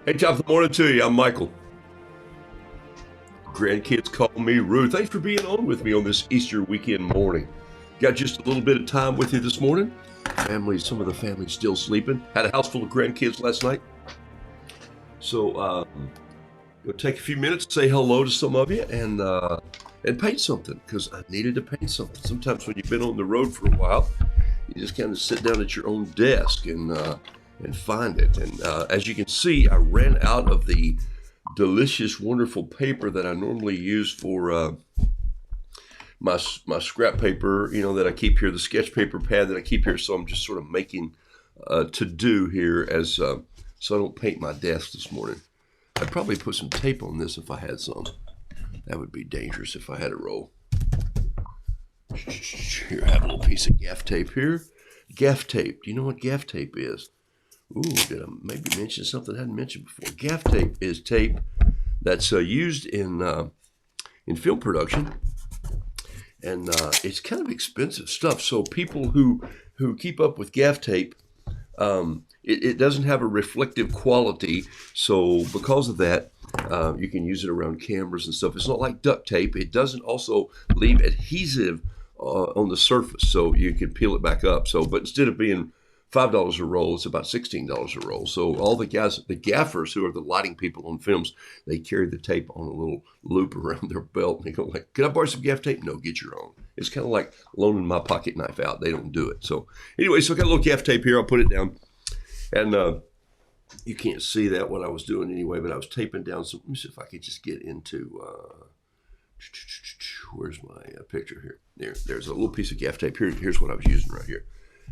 Hey, top of the morning to you. I'm Michael. Grandkids call me Ruth. Thanks for being on with me on this Easter weekend morning. Got just a little bit of time with you this morning. Some of the families still sleeping. Had a house full of grandkids last night. So, go take a few minutes, say hello to some of you, and paint something, because I needed to paint something. Sometimes when you've been on the road for a while, you just kind of sit down at your own desk and find it. And as you can see, I ran out of the delicious, wonderful paper that I normally use for my scrap paper, that I keep here, the sketch paper pad that I keep here. So I'm just sort of making to do here so I don't paint my desk this morning. I'd probably put some tape on this if I had some. That would be dangerous if I had a roll. Here, I have a little piece of gaff tape here. Gaff tape. Do you know what gaff tape is? Ooh, did I maybe mention something I hadn't mentioned before? Gaff tape is tape that's used in film production, and it's kind of expensive stuff. So people who keep up with gaff tape, it doesn't have a reflective quality. So because of that, you can use it around cameras and stuff. It's not like duct tape. It doesn't also leave adhesive on the surface, so you can peel it back up. But instead of being $5 a roll, it's about $16 a roll. So all the guys, the gaffers who are the lighting people on films, they carry the tape on a little loop around their belt. And they go like, "Can I borrow some gaff tape?" "No, get your own." It's kind of like loaning my pocket knife out. They don't do it. So anyway, so I got a little gaff tape here. I'll put it down. And you can't see that what I was doing anyway, but I was taping down some. Let me see if I could just get into, where's my picture here? There's a little piece of gaff tape here. Here's what I was using right here.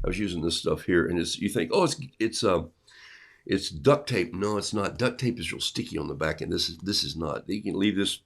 I was using this stuff here, and you think, oh, it's duct tape. No, it's not. Duct tape is real sticky on the back, and this is not. You can leave this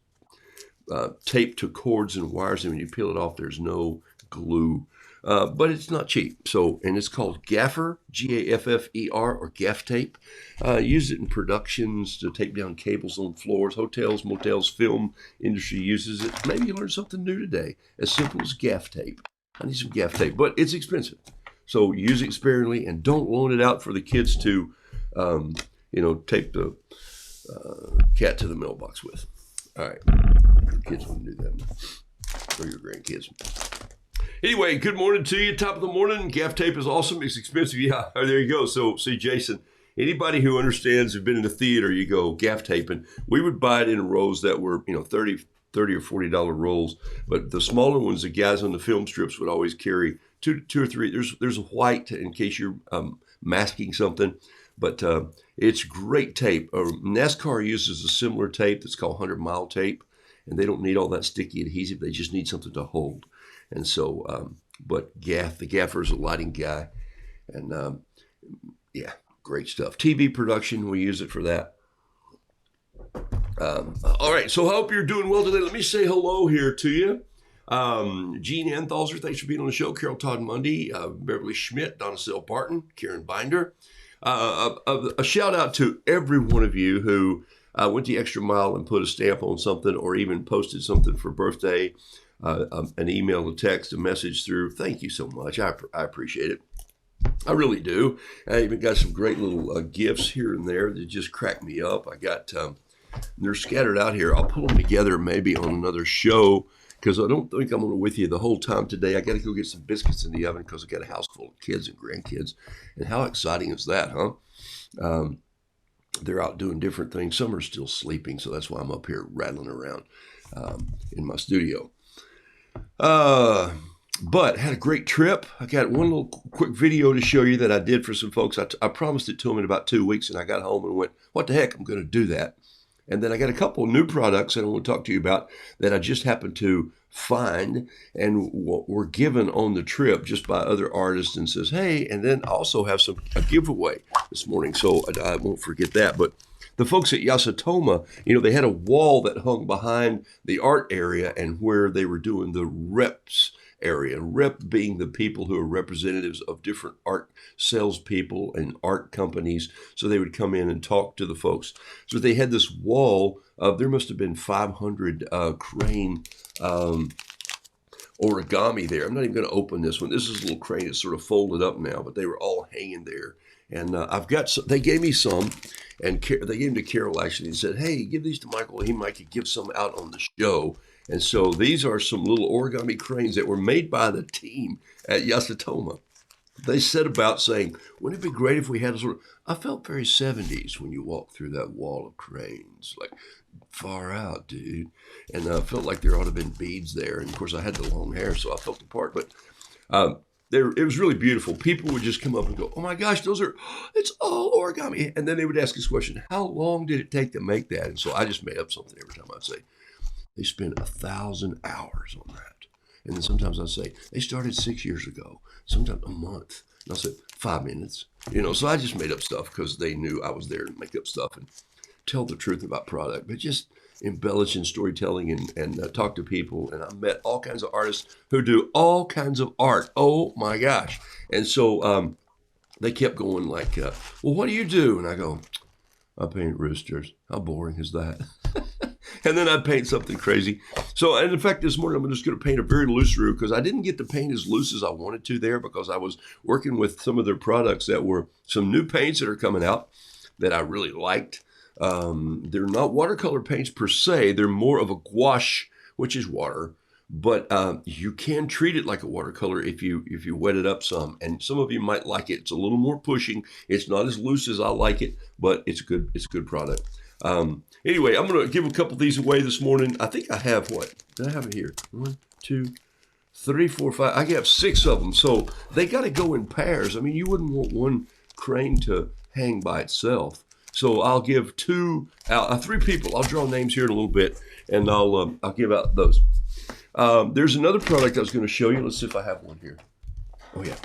tape to cords and wires, and when you peel it off, there's no glue. But it's not cheap. And it's called Gaffer, Gaffer, or gaff tape. Use it in productions to tape down cables on floors, hotels, motels, film industry uses it. Maybe you learned something new today. As simple as gaff tape. I need some gaff tape, but it's expensive. So use it sparingly and don't loan it out for the kids to, tape the cat to the mailbox with. All right. Your kids wouldn't do that. Or your grandkids. Anyway, good morning to you. Top of the morning. Gaff tape is awesome. It's expensive. Yeah, there you go. So, see, Jason, anybody who understands, who've been in the theater, you go gaff taping. We would buy it in rolls that were, $30 or $40 rolls. But the smaller ones, the guys on the film strips would always carry two or three. There's a white in case you're masking something. But it's great tape. NASCAR uses a similar tape that's called 100-mile tape. And they don't need all that sticky adhesive. They just need something to hold. And so, but the gaffer is a lighting guy. And great stuff. TV production, we use it for that. All right, so I hope you're doing well today. Let me say hello here to you. Gene Anthalzer, thanks for being on the show. Carol Todd Mundy, Beverly Schmidt, Donna Sale Barton, Karen Binder. A shout out to every one of you who went the extra mile and put a stamp on something or even posted something for birthday, an email, a text, a message through. Thank you so much. I appreciate it. I really do. I even got some great little gifts here and there that just crack me up. I got, they're scattered out here. I'll pull them together maybe on another show because I don't think I'm with you the whole time today. I got to go get some biscuits in the oven because I got a house full of kids and grandkids. And how exciting is that, huh? they're out doing different things. Some are still sleeping, so that's why I'm up here rattling around in my studio. But had a great trip. I got one little quick video to show you that I did for some folks. I promised it to them in about 2 weeks, and I got home and went, what the heck, I'm going to do that. And then I got a couple of new products that I want to talk to you about that I just happened to find and were given on the trip just by other artists, and says, hey, and then I also have a giveaway this morning, so I won't forget that. But the folks at Yasutoma, they had a wall that hung behind the art area and where they were doing the reps area. Rep being the people who are representatives of different art salespeople and art companies. So they would come in and talk to the folks. So they had this wall of, there must have been 500 crane origami there. I'm not even going to open this one. This is a little crane. It's sort of folded up now, but they were all hanging there. And they gave me some, and they gave them to Carol actually, and said, hey, give these to Michael. He might give some out on the show. And so these are some little origami cranes that were made by the team at Yasutoma. They set about saying, wouldn't it be great if we had a sort of, I felt very 70s when you walked through that wall of cranes, like far out, dude. And I felt like there ought to have been beads there. And of course I had the long hair, so I felt the part, but it was really beautiful. People would just come up and go, oh my gosh, it's all origami. And then they would ask this question, how long did it take to make that? And so I just made up something every time I'd say, they spent 1,000 hours on that. And then sometimes I'd say, they started 6 years ago, sometimes a month. And I'll say, 5 minutes. So I just made up stuff because they knew I was there to make up stuff and tell the truth about product, but just embellish in storytelling and talk to people. And I met all kinds of artists who do all kinds of art. Oh my gosh. And so they kept going like, well, what do you do? And I go, I paint roosters. How boring is that? And then I'd paint something crazy. So, and in fact, this morning I'm just going to paint a very loose roof because I didn't get to paint as loose as I wanted to there because I was working with some of their products that were some new paints that are coming out that I really liked. They're not watercolor paints per se. They're more of a gouache, which is water, but you can treat it like a watercolor if you wet it up some. And some of you might like it. It's a little more pushing. It's not as loose as I like it, but it's a good product. Anyway, I'm going to give a couple of these away this morning. I think I have what? Did I have it here? 1, 2, 3, 4, 5. I have 6 of them. So they got to go in pairs. I mean, you wouldn't want one crane to hang by itself. So I'll give 3 people. I'll draw names here in a little bit, and I'll give out those. There's another product I was going to show you. Let's see if I have one here. Oh, yeah.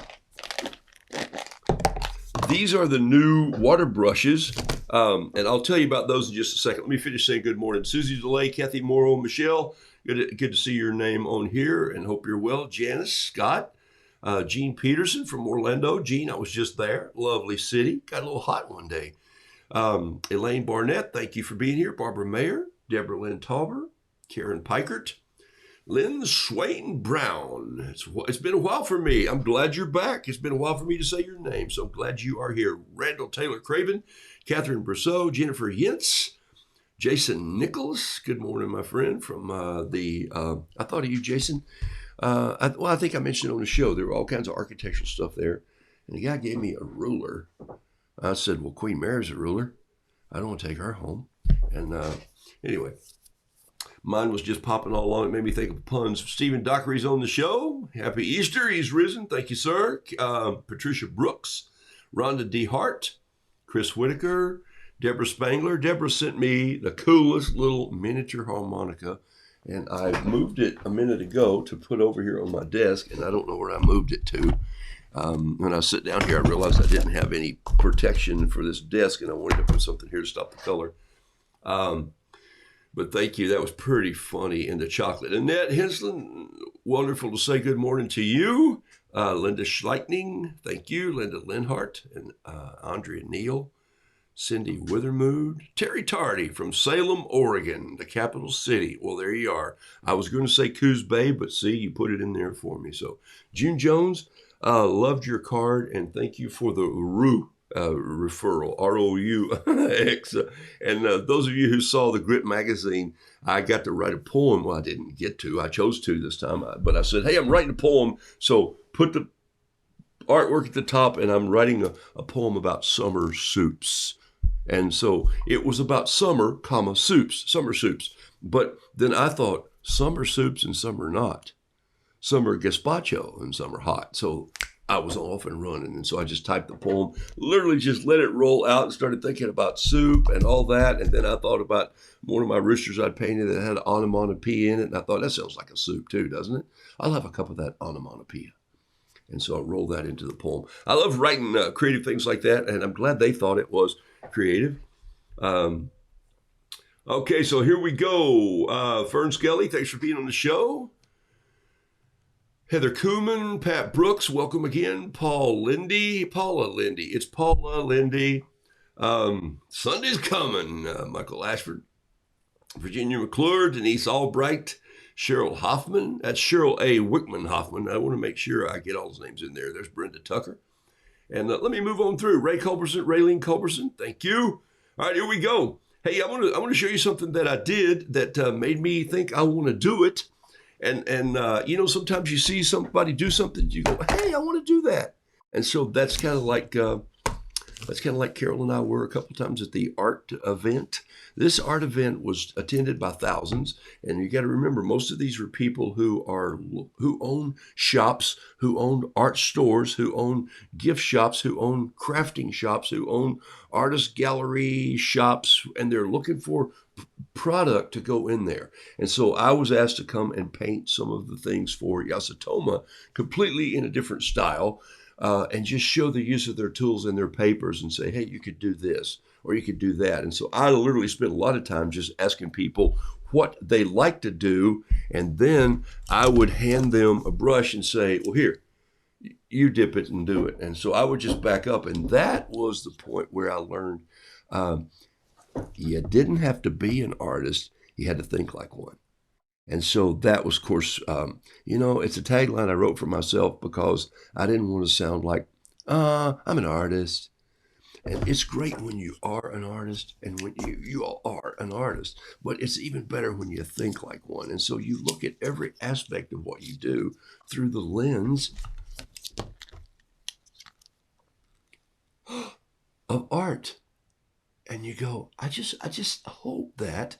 These are the new water brushes, and I'll tell you about those in just a second. Let me finish saying good morning. Susie DeLay, Kathy Morrow, Michelle, good to see your name on here, and hope you're well. Janice, Scott, Gene Peterson from Orlando. Gene, I was just there. Lovely city. Got a little hot one day. Elaine Barnett, thank you for being here. Barbara Mayer, Deborah Lynn Tauber, Karen Pikert, Lynn Swain Brown. It's been a while for me. I'm glad you're back. It's been a while for me to say your name, so I'm glad you are here. Randall Taylor Craven, Catherine Brousseau, Jennifer Yentz, Jason Nicholas. Good morning, my friend, from I thought of you, Jason. I think I mentioned on the show, there were all kinds of architectural stuff there. And the guy gave me a ruler. I said, well, Queen Mary's a ruler. I don't want to take her home. And anyway, mine was just popping all along. It made me think of puns. Stephen Dockery's on the show. Happy Easter. He's risen. Thank you, sir. Patricia Brooks, Rhonda D. Hart, Chris Whitaker, Deborah Spangler. Deborah sent me the coolest little miniature harmonica, and I moved it a minute ago to put over here on my desk, and I don't know where I moved it to. When I sit down here, I realized I didn't have any protection for this desk, and I wanted to put something here to stop the color. But thank you. That was pretty funny. And the chocolate. Annette Henslin, wonderful to say good morning to you. Linda Schleichning, thank you. Linda Linhart and Andrea Neal. Cindy Withermood. Terry Tardy from Salem, Oregon, the capital city. Well, there you are. I was going to say Coos Bay, but see, you put it in there for me. So June Jones, loved your card, and thank you for the referral, ROUX. And those of you who saw the Grit magazine, I got to write a poem. Well, I didn't get to. I chose to this time. But I said, hey, I'm writing a poem, so put the artwork at the top, and I'm writing a poem about summer soups. And so it was about summer, summer soups. But then I thought, some are soups and some are not. Some are gazpacho and some are hot. So I was off and running. And so I just typed the poem, literally just let it roll out and started thinking about soup and all that. And then I thought about one of my roosters I'd painted that had onomatopoeia in it. And I thought, that sounds like a soup too, doesn't it? I'll have a cup of that onomatopoeia. And so I rolled that into the poem. I love writing creative things like that. And I'm glad they thought it was creative. Okay, so here we go. Fern Skelly, thanks for being on the show. Heather Kuhlman, Pat Brooks, welcome again. Paula Lindy. It's Paula Lindy. Sunday's coming. Michael Ashford, Virginia McClure, Denise Albright, Cheryl Hoffman. That's Cheryl A. Wickman Hoffman. I want to make sure I get all his names in there. There's Brenda Tucker. And let me move on through. Raylene Culberson, thank you. All right, here we go. Hey, I want to show you something that I did that made me think I want to do it. And you know, sometimes you see somebody do something, you go, hey, I want to do that. And so that's kind of like Carol and I were a couple times at the art event. This art event was attended by thousands, and you got to remember, most of these are people who own shops, who own art stores, who own gift shops, who own crafting shops, who own artist gallery shops, and they're looking for product to go in there. And so I was asked to come and paint some of the things for Yasutoma completely in a different style, and just show the use of their tools and their papers and say, hey, you could do this or you could do that. And so I literally spent a lot of time just asking people what they like to do, and then I would hand them a brush and say, well, here, you dip it and do it. And so I would just back up, and that was the point where I learned you didn't have to be an artist, you had to think like one. And so that was, of course, you know, it's a tagline I wrote for myself because I didn't want to sound like, I'm an artist. And it's great when you are an artist and when you are an artist, but it's even better when you think like one. And so you look at every aspect of what you do through the lens of art. And you go, I just hope that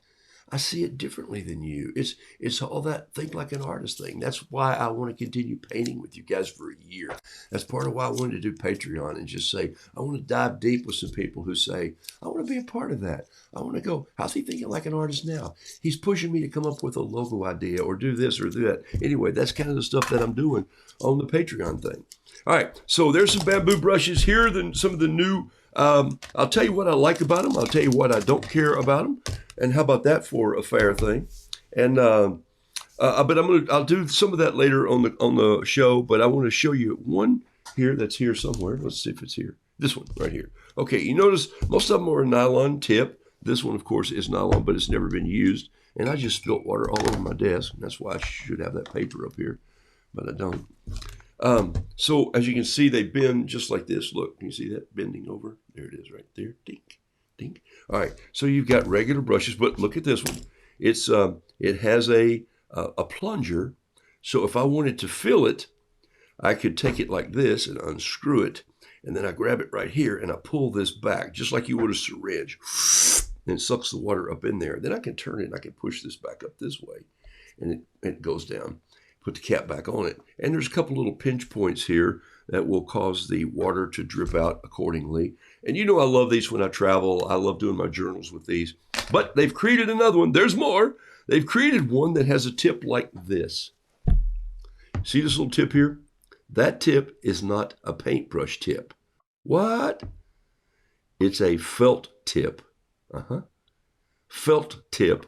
I see it differently than you. It's all that think like an artist thing. That's why I want to continue painting with you guys for a year. That's part of why I wanted to do Patreon and just say, I want to dive deep with some people who say, I want to be a part of that. I want to go, how's he thinking like an artist now? He's pushing me to come up with a logo idea or do this or that. Anyway, that's kind of the stuff that I'm doing on the Patreon thing. All right, so there's some bamboo brushes here, then some of the new, I'll tell you what I like about them. I'll tell you what I don't care about them. And how about that for a fair thing? And but I'll do some of that later on the show. But I want to show you one here that's here somewhere. Let's see if it's here. This one right here. Okay, you notice most of them are a nylon tip. This one, of course, is nylon, but it's never been used. And I just spilled water all over my desk. And that's why I should have that paper up here, but I don't. So as you can see, they bend just like this. Look, can you see that bending over? There it is right there. Dink, dink. All right, so you've got regular brushes, but look at this one. It's it has a plunger, so if I wanted to fill it, I could take it like this and unscrew it, and then I grab it right here and I pull this back, just like you would a syringe, and it sucks the water up in there. Then I can turn it and I can push this back up this way, and it goes down. Put the cap back on it, and there's a couple little pinch points here that will cause the water to drip out accordingly. And you know I love these when I travel. I love doing my journals with these. But they've created another one. There's more. They've created one that has a tip like this. See this little tip here? That tip is not a paintbrush tip. What? It's a felt tip. Felt tip.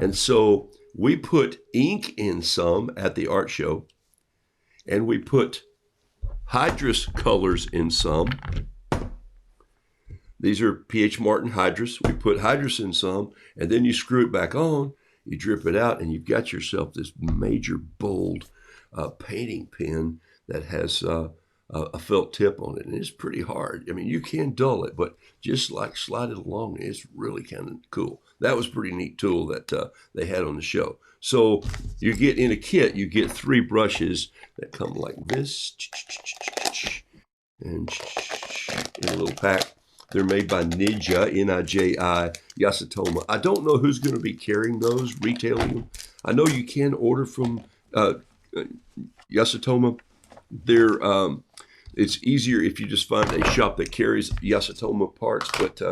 And so we put ink in some at the art show, and we put Hydrus colors in some. These are P.H. Martin Hydrus. We put Hydrus in some, and then you screw it back on, you drip it out, and you've got yourself this major, bold painting pen that has a felt tip on it, and it's pretty hard. I mean, you can dull it, but just like slide it along, it's really kind of cool. That was a pretty neat tool that they had on the show. So you get in a kit, you get 3 brushes that come like this, and in a little pack. They're made by Ninja, N-I-J-I, Yasutoma. I don't know who's going to be carrying those, retailing them. I know you can order from Yasutoma. It's easier if you just find a shop that carries Yasutoma parts, but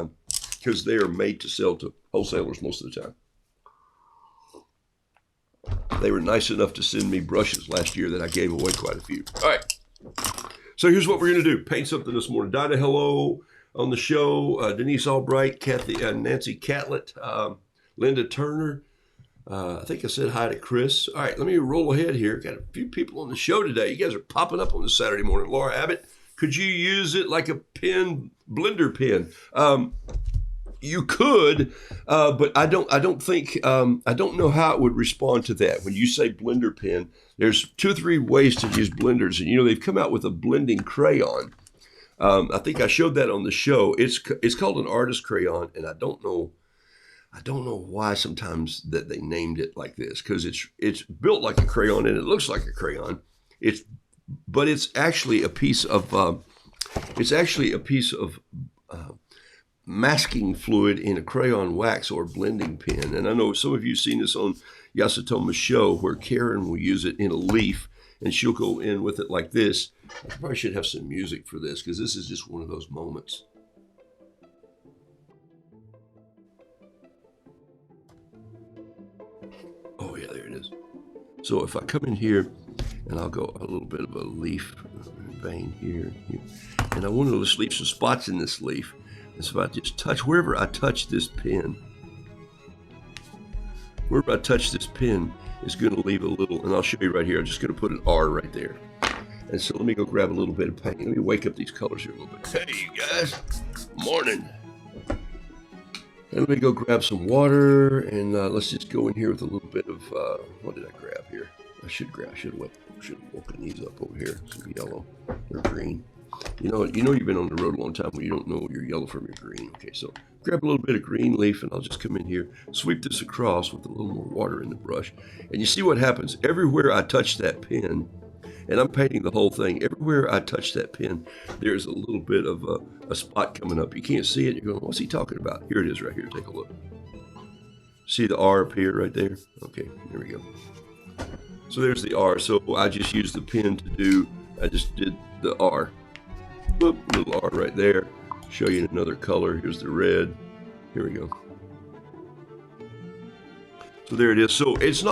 because they are made to sell to wholesalers most of the time. They were nice enough to send me brushes last year that I gave away quite a few. All right. So here's what we're going to do. Paint something this morning. Dinah, hello on the show. Denise Albright, Kathy, Nancy Catlett, Linda Turner. I think I said hi to Chris. All right, let me roll ahead here. Got a few people on the show today. You guys are popping up on this Saturday morning. Laura Abbott, could you use it like a pen, blender pen? You could, but I don't think, I don't know how it would respond to that. When you say blender pen, there's 2 or 3 ways to use blenders. And, you know, they've come out with a blending crayon. I think I showed that on the show. It's called an artist crayon, and I don't know why sometimes that they named it like this, because it's built like a crayon and it looks like a crayon. But it's actually a piece of masking fluid in a crayon wax or blending pen. And I know some of you have seen this on Yasutoma's show where Karen will use it in a leaf and she'll go in with it like this. I probably should have some music for this because this is just one of those moments. Oh yeah, there it is. So if I come in here and I'll go a little bit of a leaf vein here, and I want to just leave some spots in this leaf. And so if I just touch, wherever I touch this pen, is going to leave a little, and I'll show you right here. I'm just going to put an R right there. And so let me go grab a little bit of paint. Let me wake up these colors here a little bit. Hey, you guys, morning. And let me go grab some water, and let's just go in here with a little bit of, what did I grab here? I should have woken these up over here. Some yellow or green. You know, you've been on the road a long time when you don't know your yellow from your green. Okay, so grab a little bit of green leaf, and I'll just come in here, sweep this across with a little more water in the brush. And you see what happens. Everywhere I touch that pen, and I'm painting the whole thing, everywhere I touch that pen, there's a little bit of a spot coming up. You can't see it. You're going, what's he talking about? Here it is right here. Take a look. See the R up here right there? Okay, there we go. So there's the R. So I just used the pen to do, I just did the R. Boop, little R right there. Show you another color. Here's the red. Here we go. So there it is. So it's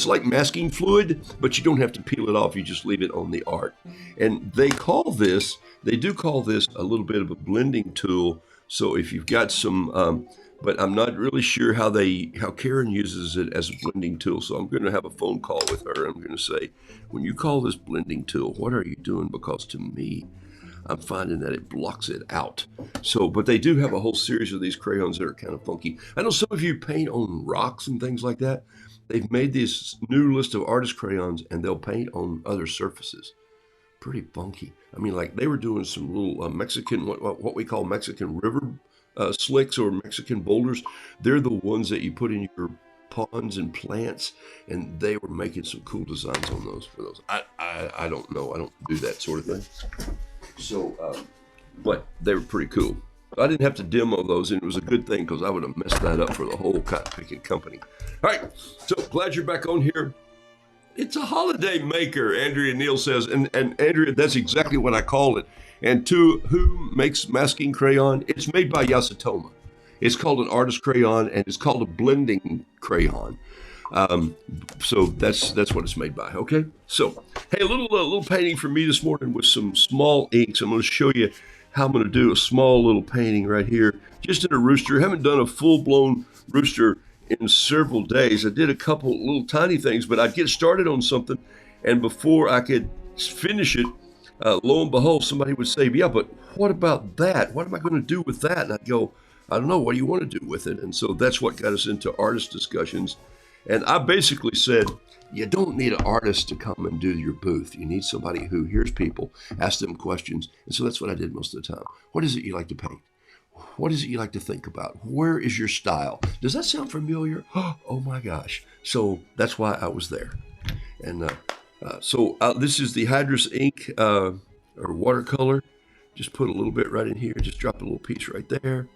like masking fluid, but you don't have to peel it off. You just leave it on the art. And they do call this a little bit of a blending tool. So if you've got some, but I'm not really sure how Karen uses it as a blending tool. So I'm going to have a phone call with her. I'm going to say, when you call this blending tool, what are you doing? Because to me, I'm finding that it blocks it out. So, but they do have a whole series of these crayons that are kind of funky. I know some of you paint on rocks and things like that. They've made this new list of artist crayons and they'll paint on other surfaces. Pretty funky. I mean, like they were doing some little Mexican, what we call Mexican river slicks or Mexican boulders. They're the ones that you put in your ponds and plants, and they were making some cool designs on those for those. I don't know. I don't do that sort of thing. So, but they were pretty cool. I didn't have to demo those, and it was a good thing because I would have messed that up for the whole cotton picking company. All right, so glad you're back on here. It's a holiday maker, Andrea Neal says, and Andrea, that's exactly what I call it. And to who makes masking crayon? It's made by Yasutoma. It's called an artist crayon, and it's called a blending crayon. So that's what it's made by. Okay. So, hey, a little painting for me this morning with some small inks. I'm going to show you how I'm going to do a small little painting right here, just in a rooster. I haven't done a full-blown rooster in several days. I did a couple little tiny things, but I'd get started on something, and before I could finish it, lo and behold, somebody would say, yeah, but what about that? What am I going to do with that? And I'd go, I don't know. What do you want to do with it? And so that's what got us into artist discussions. And I basically said, you don't need an artist to come and do your booth. You need somebody who hears people, asks them questions. And so that's what I did most of the time. What is it you like to paint? What is it you like to think about? Where is your style? Does that sound familiar? Oh my gosh. So that's why I was there. And so this is the Hydrus ink or watercolor. Just put a little bit right in here. Just drop a little piece right there.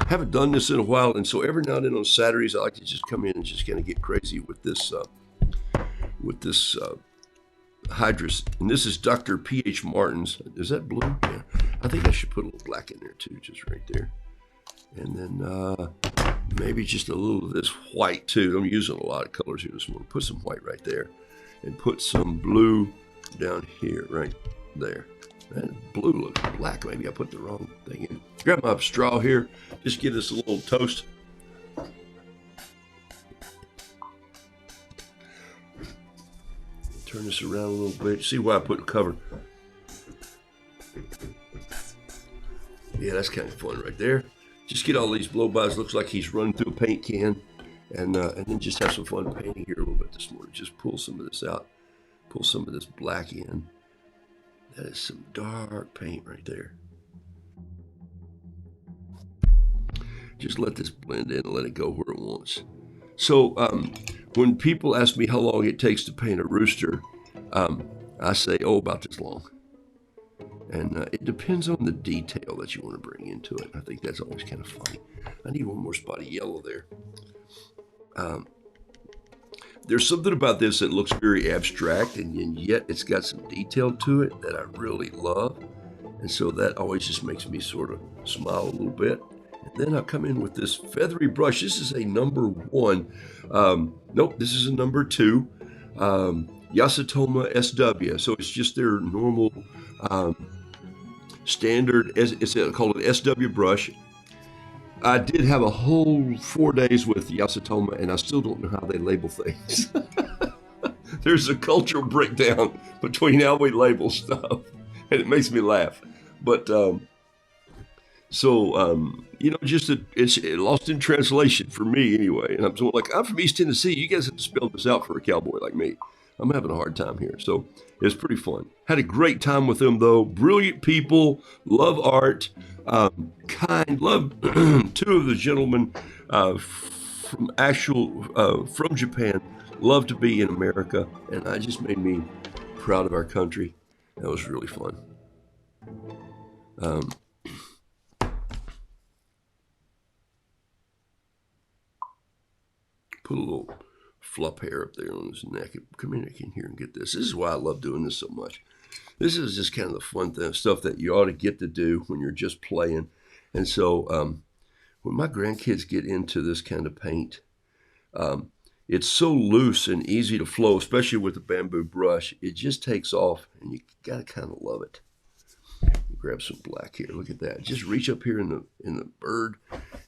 Haven't done this in a while, and so every now and then on Saturdays, I like to just come in and just kind of get crazy with this hydrous. And this is Dr. P.H. Martin's. Is that blue? Yeah. I think I should put a little black in there too, just right there. And then maybe just a little of this white too. I'm using a lot of colors here this morning. Put some white right there, and put some blue down here, right there. That blue looks black. Maybe I put the wrong thing in. Grab my straw here. Just give this a little toast. Turn this around a little bit. See why I put the cover. Yeah, that's kind of fun right there. Just get all these blow-bys. Looks like he's running through a paint can. And then just have some fun painting here a little bit this morning. Just pull some of this out. Pull some of this black in. That is some dark paint right there. Just let this blend in and let it go where it wants. So when people ask me how long it takes to paint a rooster, I say, oh, about this long. And it depends on the detail that you want to bring into it. I think that's always kind of funny. I need one more spot of yellow there. There's something about this that looks very abstract, and yet it's got some detail to it that I really love. And so that always just makes me sort of smile a little bit. And then I'll come in with this feathery brush. This is a number 1. Nope, this is a number 2. Yasutoma SW. So it's just their normal standard, it's called an SW brush. I did have a whole 4 days with Yasutoma, and I still don't know how they label things. There's a cultural breakdown between how we label stuff, and it makes me laugh. But you know, just it's lost in translation for me anyway. And I'm sort of like, I'm from East Tennessee. You guys have to spell this out for a cowboy like me. I'm having a hard time here. So it's pretty fun. Had a great time with them, though. Brilliant people. Love art. Kind. Love 2 of the gentlemen from Japan. Love to be in America. And it just made me proud of our country. That was really fun. Put a little fluff hair up there on his neck. Come in here and get this. This is why I love doing this so much. This is just kind of the fun stuff that you ought to get to do when you're just playing. And so when my grandkids get into this kind of paint, it's so loose and easy to flow, especially with the bamboo brush. It just takes off, and you got to kind of love it. Grab some black here. Look at that. Just reach up here in the bird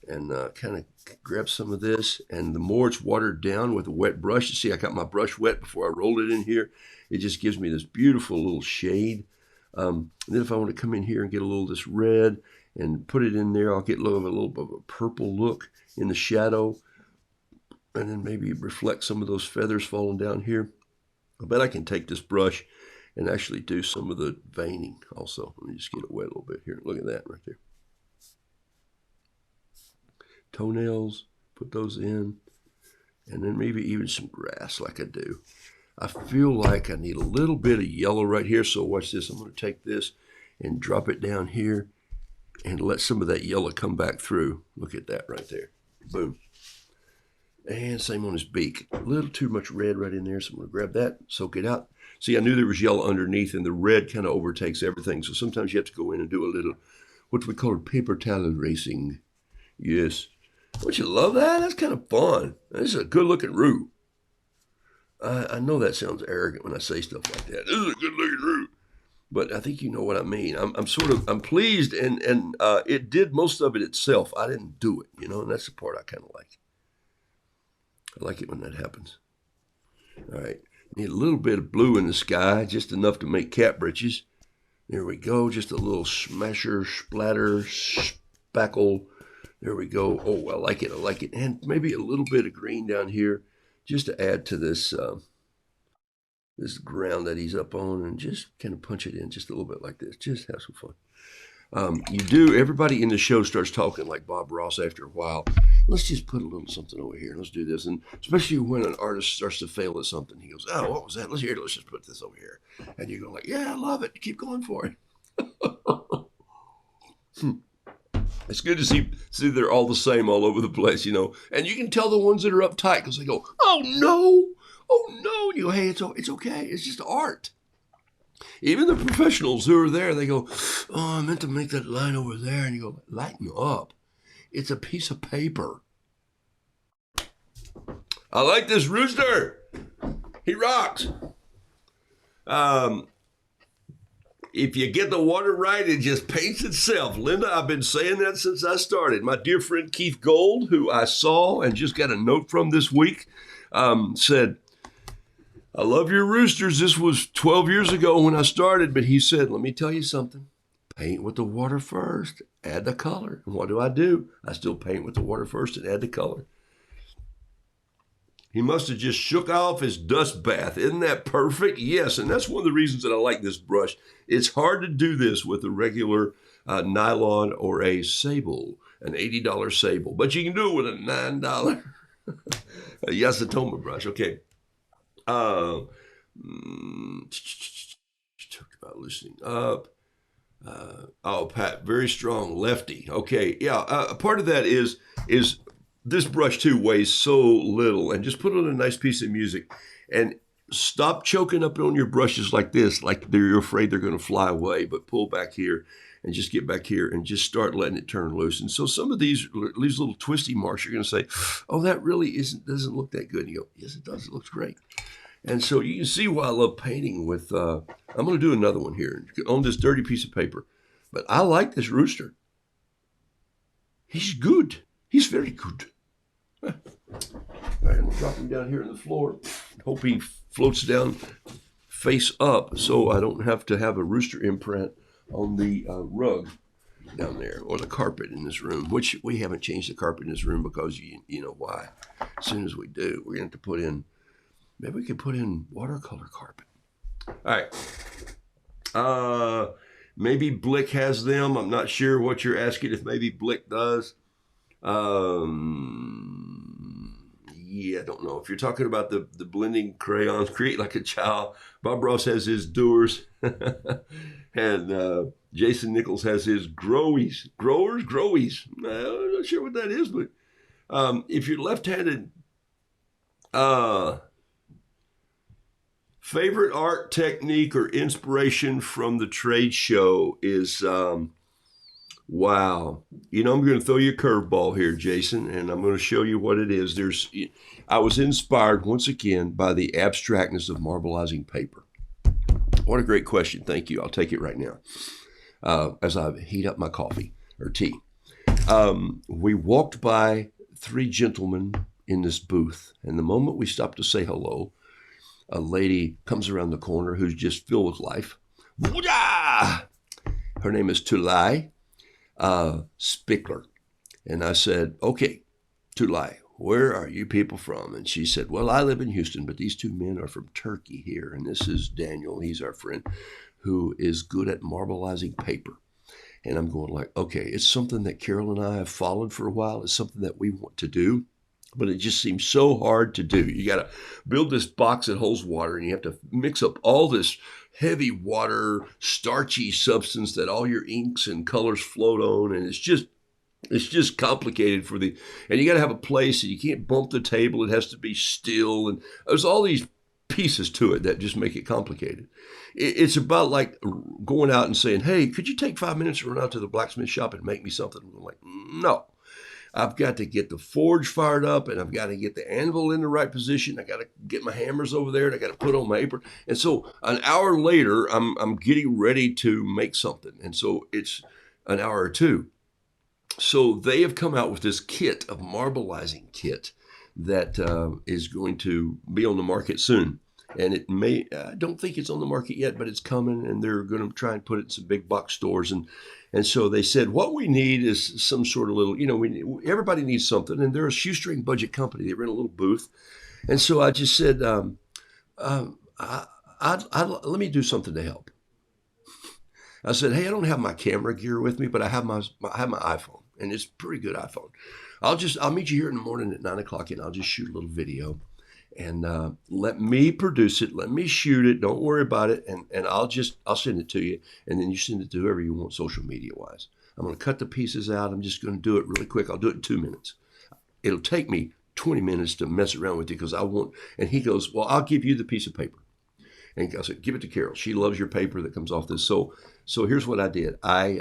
and kind of grab some of this. And the more it's watered down with a wet brush, you see I got my brush wet before I rolled it in here. It just gives me this beautiful little shade. And then if I want to come in here and get a little of this red and put it in there, I'll get a little bit of a purple look in the shadow. And then maybe reflect some of those feathers falling down here. I bet I can take this brush and actually do some of the veining also. Let me just get it wet a little bit here. Look at that right there. Toenails, put those in. And then maybe even some grass like I do. I feel like I need a little bit of yellow right here. So watch this. I'm going to take this and drop it down here and let some of that yellow come back through. Look at that right there. Boom. And same on his beak. A little too much red right in there. So I'm going to grab that, soak it out. See, I knew there was yellow underneath, and the red kind of overtakes everything. So sometimes you have to go in and do a little, what we call paper towel racing. Yes. Don't you love that? That's kind of fun. This is a good-looking root. I know that sounds arrogant when I say stuff like that. This is a good-looking root. But I think you know what I mean. I'm pleased, and it did most of it itself. I didn't do it, you know, and that's the part I kind of like. I like it when that happens. All right. Need a little bit of blue in the sky, just enough to make cat britches. There we go. Just a little smasher, splatter, spackle. There we go. Oh, I like it. I like it. And maybe a little bit of green down here just to add to this this ground that he's up on, and just kind of punch it in just a little bit like this. Just have some fun. Everybody in the show starts talking like Bob Ross after a while. Let's just put a little something over here. Let's do this. And especially when an artist starts to fail at something, he goes, oh, what was that? Let's just put this over here. And you go like, yeah, I love it. Keep going for it. It's good to see they're all the same all over the place, you know. And you can tell the ones that are uptight because they go, oh no. You go, hey, it's okay. It's just art. Even the professionals who are there, they go, oh, I meant to make that line over there. And you go, lighten up. It's a piece of paper. I like this rooster. He rocks. If you get the water right, it just paints itself. Linda, I've been saying that since I started. My dear friend Keith Gold, who I saw and just got a note from this week, said, I love your roosters. This was 12 years ago when I started, but he said, let me tell you something. Paint with the water first, add the color. And what do? I still paint with the water first and add the color. He must have just shook off his dust bath. Isn't that perfect? Yes, and that's one of the reasons that I like this brush. It's hard to do this with a regular nylon or a sable, an $80 sable. But you can do it with a $9 Yasutoma brush. Okay. Talked about loosening up. Pat, very strong lefty. Okay, yeah. A part of that is this brush too weighs so little, and just put on a nice piece of music, and stop choking up on your brushes like this, like you're afraid they're going to fly away. But pull back here, and just get back here, and just start letting it turn loose. And so some of these little twisty marks, you're going to say, "Oh, that really doesn't look that good." And you go, "Yes, it does. It looks great." And so you can see why I love painting with, I'm going to do another one here on this dirty piece of paper. But I like this rooster. He's good. He's very good. All right, I'm going to drop him down here on the floor. Hope he floats down face up so I don't have to have a rooster imprint on the rug down there or the carpet in this room, which we haven't changed the carpet in this room because you know why. As soon as we do, we're going to have to put in, maybe we could put in watercolor carpet. All right. Maybe Blick has them. I'm not sure what you're asking if maybe Blick does. Yeah, I don't know. If you're talking about the blending crayons, Create Like a Child, Bob Ross has his Doers. And Jason Nichols has his Growies. Growies. I'm not sure what that is, but if you're left-handed, favorite art technique or inspiration from the trade show is, wow. You know, I'm going to throw you a curveball here, Jason, and I'm going to show you what it is. I was inspired once again by the abstractness of marbleizing paper. What a great question. Thank you. I'll take it right now as I heat up my coffee or tea. We walked by three gentlemen in this booth, and the moment we stopped to say hello, a lady comes around the corner who's just filled with life. Booyah! Her name is Tulay Spickler. And I said, okay, Tulay, where are you people from? And she said, well, I live in Houston, but these two men are from Turkey here. And this is Daniel. He's our friend who is good at marbleizing paper. And I'm going like, okay, it's something that Carol and I have followed for a while. It's something that we want to do. But it just seems so hard to do. You got to build this box that holds water, and you have to mix up all this heavy water, starchy substance that all your inks and colors float on, and it's just complicated and you got to have a place, and you can't bump the table. It has to be still, and there's all these pieces to it that just make it complicated. It's about like going out and saying, hey, could you take 5 minutes to run out to the blacksmith shop and make me something? I'm like, no. I've got to get the forge fired up, and I've got to get the anvil in the right position. I got to get my hammers over there, and I got to put on my apron. And so an hour later, I'm getting ready to make something. And so it's an hour or two. So they have come out with this kit, of marbleizing kit, that is going to be on the market soon. And it may, I don't think it's on the market yet, but it's coming, and they're going to try and put it in some big box stores. And so they said, what we need is some sort of little, everybody needs something. And they're a shoestring budget company. They were in a little booth. And so I just said, let me do something to help. I said, hey, I don't have my camera gear with me, but I have my iPhone, and it's a pretty good iPhone. I'll meet you here in the morning at 9 o'clock, and I'll just shoot a little video. and let me produce it. Let me shoot it. Don't worry about it. And I'll send it to you. And then you send it to whoever you want social media wise. I'm going to cut the pieces out. I'm just going to do it really quick. I'll do it in 2 minutes. It'll take me 20 minutes to mess around with you because I want, and he goes, well, I'll give you the piece of paper. And I said, give it to Carol. She loves your paper that comes off this. So here's what I did. I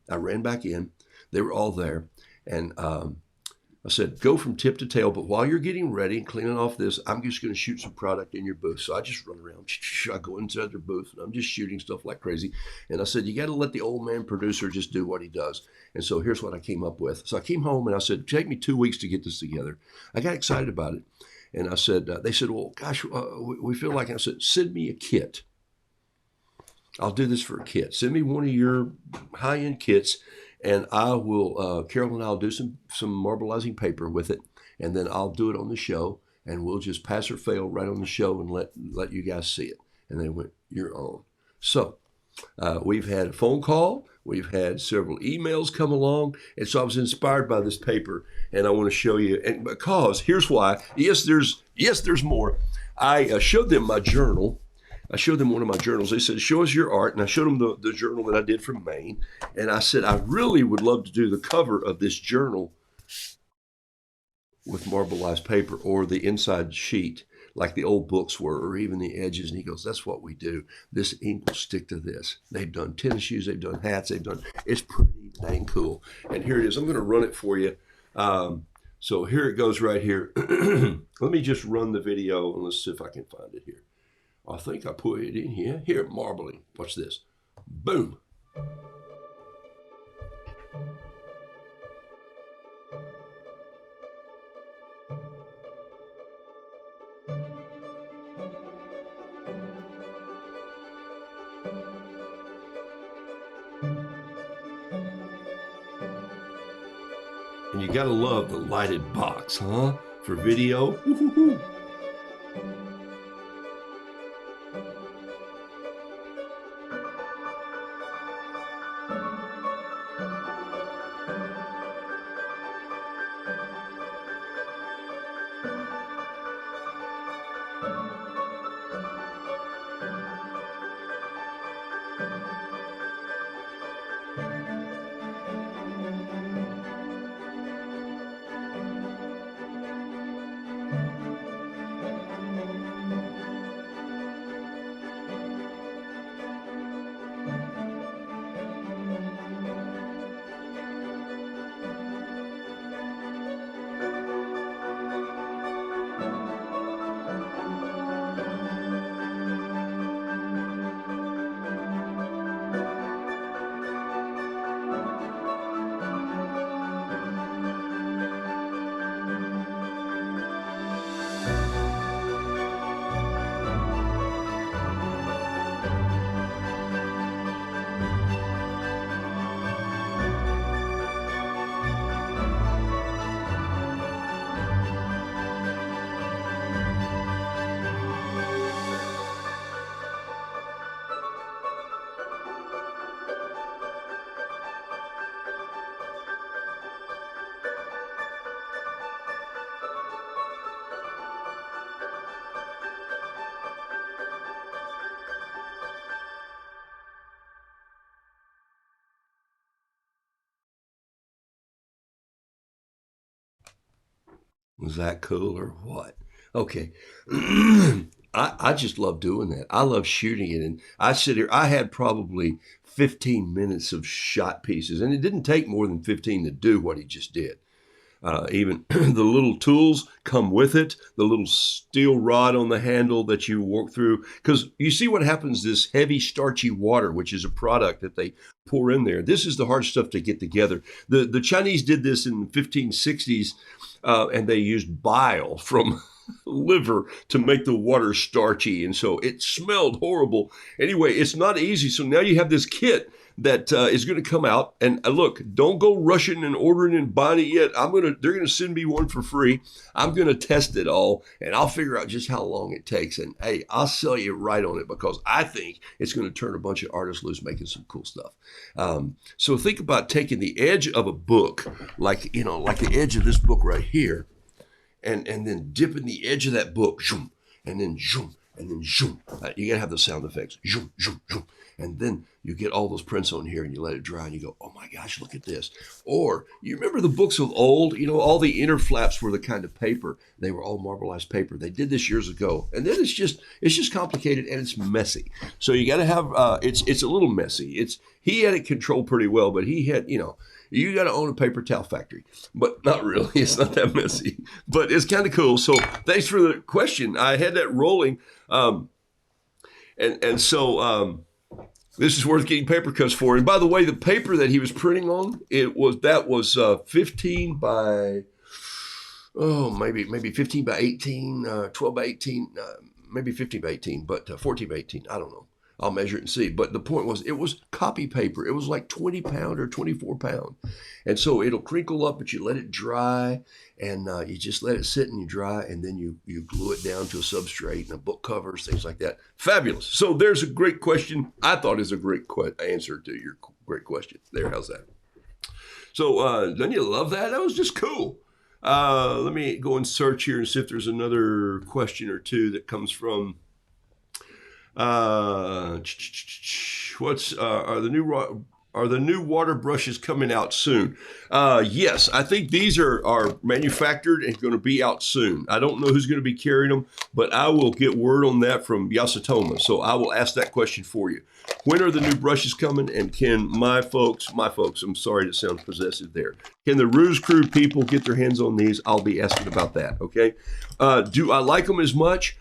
ran back in. They were all there. And I said, go from tip to tail, but while you're getting ready and cleaning off this, I'm just going to shoot some product in your booth. So I just run around. I go inside their booth, and I'm just shooting stuff like crazy. And I said, you got to let the old man producer just do what he does. And so here's what I came up with. So I came home, and I said, take me 2 weeks to get this together. I got excited about it. And I said, they said, well, gosh, we feel like, I said, send me a kit. I'll do this for a kit. Send me one of your high-end kits. And I will, Carol and I will do some marbleizing paper with it, and then I'll do it on the show, and we'll just pass or fail right on the show and let you guys see it. And they went, you're on. So we've had a phone call, we've had several emails come along, and so I was inspired by this paper, and I want to show you. And because here's why. Yes, there's more. I showed them my journal. I showed them one of my journals. They said, show us your art. And I showed them the journal that I did from Maine. And I said, I really would love to do the cover of this journal with marbleized paper or the inside sheet like the old books were, or even the edges. And he goes, that's what we do. This ink will stick to this. They've done tennis shoes. They've done hats. It's pretty dang cool. And here it is. I'm going to run it for you. So here it goes right here. Let me just run the video and let's see if I can find it here. I think I put it in here. Here, marbling. Watch this. Boom. And you gotta love the lighted box, huh? For video. Woo-hoo-hoo. Was that cool or what? Okay. I just love doing that. I love shooting it. And I sit here, I had probably 15 minutes of shot pieces, and it didn't take more than 15 to do what he just did. Even the little tools come with it, the little steel rod on the handle that you walk through. Because you see what happens, this heavy starchy water, which is a product that they pour in there. This is the hard stuff to get together. The Chinese did this in the 1560s, and they used bile from liver to make the water starchy. And so it smelled horrible. Anyway, it's not easy. So now you have this kit that is going to come out. And look, don't go rushing and ordering and buying it yet. They're going to send me one for free. I'm going to test it all, and I'll figure out just how long it takes. And hey, I'll sell you right on it because I think it's going to turn a bunch of artists loose making some cool stuff. So think about taking the edge of a book, like the edge of this book right here, and then dipping the edge of that book, zoom, and then zoom, and then zoom. You gotta have the sound effects, zoom, zoom, zoom. And then you get all those prints on here and you let it dry and you go, oh my gosh, look at this. Or you remember the books of old, all the inner flaps were the kind of paper. They were all marbleized paper. They did this years ago. And then it's just complicated and it's messy. So you got to have, it's a little messy. He had it controlled pretty well, but he had, you got to own a paper towel factory, but not really. It's not that messy, but it's kind of cool. So thanks for the question. I had that rolling. So this is worth getting paper cuts for. And by the way, the paper that he was printing on, that was 15 by, maybe 15 by 18, 12 by 18, maybe 15 by 18, but 14 by 18. I don't know. I'll measure it and see. But the point was, it was copy paper. It was like 20 pound or 24 pound. And so it'll crinkle up, but you let it dry and you just let it sit and you dry. And then you glue it down to a substrate and a book covers, things like that. Fabulous. So there's a great question. I thought is a great answer to your great question there. How's that? So don't you love that? That was just cool. Let me go and search here and see if there's another question or two that comes from are the new water brushes coming out soon? Yes, I think these are manufactured and going to be out soon. I don't know who's going to be carrying them, but I will get word on that from Yasutoma. So I will ask that question for you. When are the new brushes coming? And can my folks, I'm sorry to sound possessive there. Can the Ruse Crew people get their hands on these? I'll be asking about that. Okay. Do I like them as much?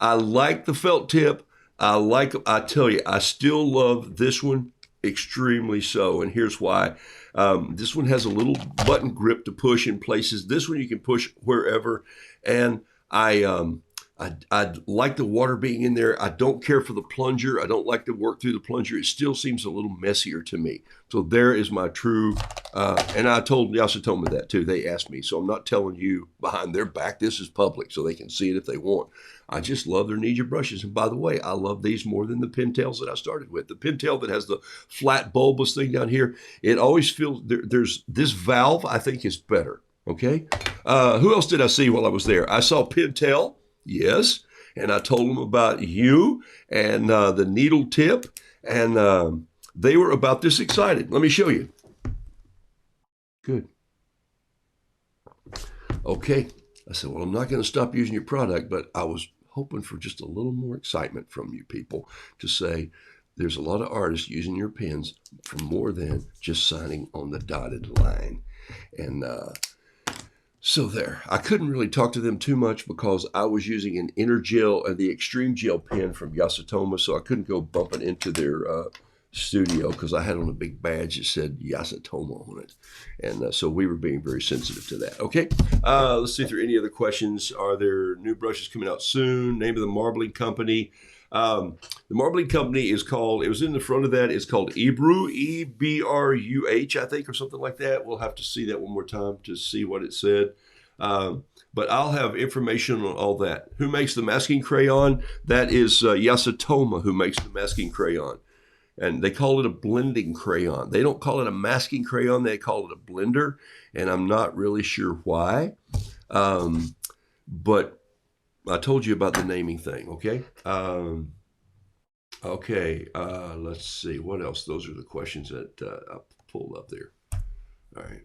I like the felt tip. I tell you, I still love this one extremely so. And here's why. This one has a little button grip to push in places. This one you can push wherever. And I like the water being in there. I don't care for the plunger. I don't like to work through the plunger. It still seems a little messier to me. So there is my true, and I told Yasutoma that too. They asked me. So I'm not telling you behind their back. This is public so they can see it if they want. I just love their Ninja brushes. And by the way, I love these more than the pintails that I started with. The pintail that has the flat bulbous thing down here, it always feels, there's this valve I think is better. Okay. Who else did I see while I was there? I saw pintail. Yes. And I told them about you and the needle tip. And they were about this excited. Let me show you. Good. Okay. I said, well, I'm not going to stop using your product, but I was hoping for just a little more excitement from you people to say there's a lot of artists using your pens for more than just signing on the dotted line. And so there, I couldn't really talk to them too much because I was using an inner gel and the extreme gel pen from Yasutoma, so I couldn't go bumping into their studio because I had on a big badge that said Yasutoma on it. And so we were being very sensitive to that. Okay, let's see if there are any other questions. Are there new brushes coming out soon? Name of the marbling company. The marbling company is called, it was in the front of that, it's called Ebru, E-B-R-U-H, I think, or something like that. We'll have to see that one more time to see what it said. But I'll have information on all that. Who makes the masking crayon? That is Yasutoma who makes the masking crayon. And they call it a blending crayon. They don't call it a masking crayon. They call it a blender. And I'm not really sure why. But I told you about the naming thing, okay? Let's see. What else? Those are the questions that I pulled up there. All right.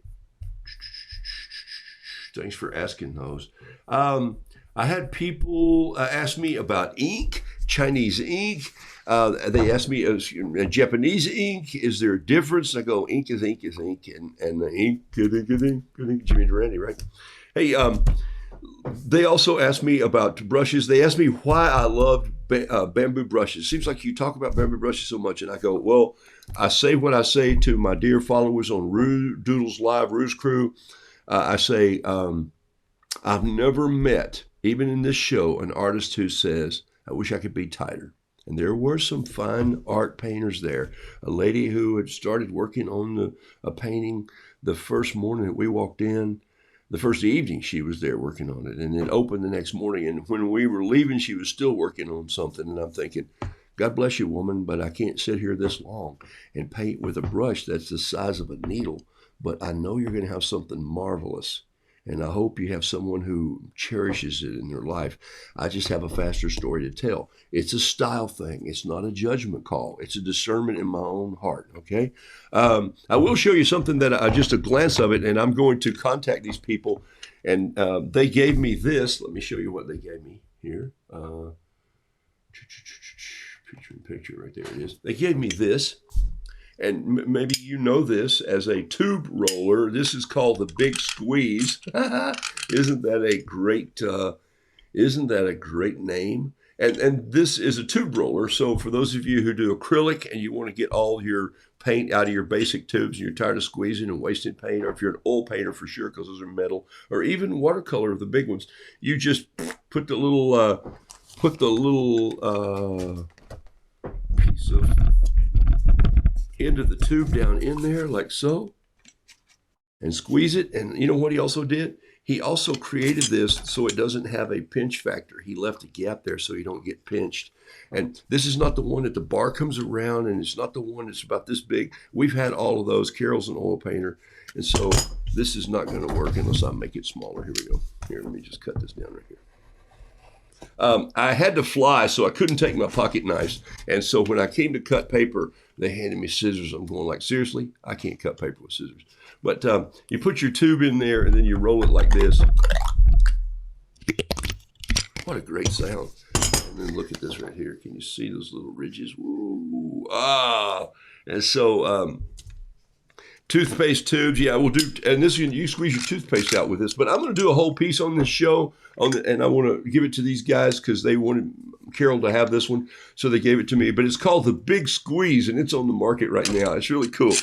Thanks for asking those. I had people ask me about ink, Chinese ink. They asked me, Japanese ink, is there a difference? And I go, ink is ink is ink. And the ink, good ink, Jimmy Durante, right? Hey, they also asked me about brushes. They asked me why I loved bamboo brushes. Seems like you talk about bamboo brushes so much. And I go, well, I say what I say to my dear followers on Roodoodles Live, Ruse Crew. I say, I've never met, even in this show, an artist who says, I wish I could be tighter. And there were some fine art painters there. A lady who had started working on a painting the first morning that we walked in. The first evening she was there working on it, and then opened the next morning. And when we were leaving, she was still working on something. And I'm thinking, God bless you, woman, but I can't sit here this long and paint with a brush that's the size of a needle. But I know you're going to have something marvelous. And I hope you have someone who cherishes it in their life. I just have a faster story to tell. It's a style thing. It's not a judgment call. It's a discernment in my own heart, okay? I will show you something that just a glance of it, and I'm going to contact these people. And they gave me this. Let me show you what they gave me here. Picture in picture, right there it is. They gave me this. And maybe you know this as a tube roller. This is called the Big Squeeze. Isn't that a great? Isn't that a great name? And this is a tube roller. So for those of you who do acrylic and you want to get all your paint out of your basic tubes and you're tired of squeezing and wasting paint, or if you're an oil painter for sure because those are metal, or even watercolor, the big ones, you just put the little piece of end of the tube down in there like so and squeeze it. And you know what he also did? He also created this so it doesn't have a pinch factor. He left a gap there so you don't get pinched. And this is not the one that the bar comes around, and it's not the one that's about this big. We've had all of those. Carol's an oil painter, and so this is not going to work unless I make it smaller. Here we go. Here, let me just cut this down right here. I had to fly, so I couldn't take my pocket knives. And so when I came to cut paper, they handed me scissors. I'm going like, seriously? I can't cut paper with scissors. But you put your tube in there, and then you roll it like this. What a great sound. And then look at this right here. Can you see those little ridges? Woo! Ah! And so toothpaste tubes, yeah, we'll do. And this, you squeeze your toothpaste out with this. But I'm going to do a whole piece on this show, and I want to give it to these guys because they wanted Carol to have this one, so they gave it to me. But it's called the Big Squeeze, and it's on the market right now. It's really cool.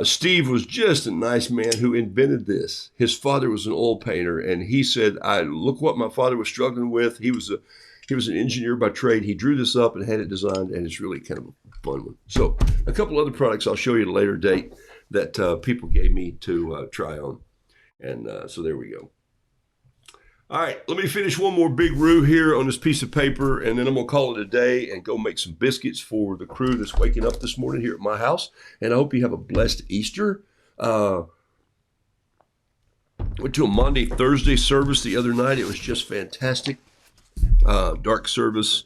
Steve was just a nice man who invented this. His father was an oil painter, and he said, look what my father was struggling with. He was an engineer by trade. He drew this up and had it designed, and it's really kind of a fun one. So a couple other products I'll show you at a later date that people gave me to try on. And so there we go. All right, let me finish one more big roux here on this piece of paper, and then I'm going to call it a day and go make some biscuits for the crew that's waking up this morning here at my house. And I hope you have a blessed Easter. Went to a Monday, Thursday service the other night. It was just fantastic. Dark service.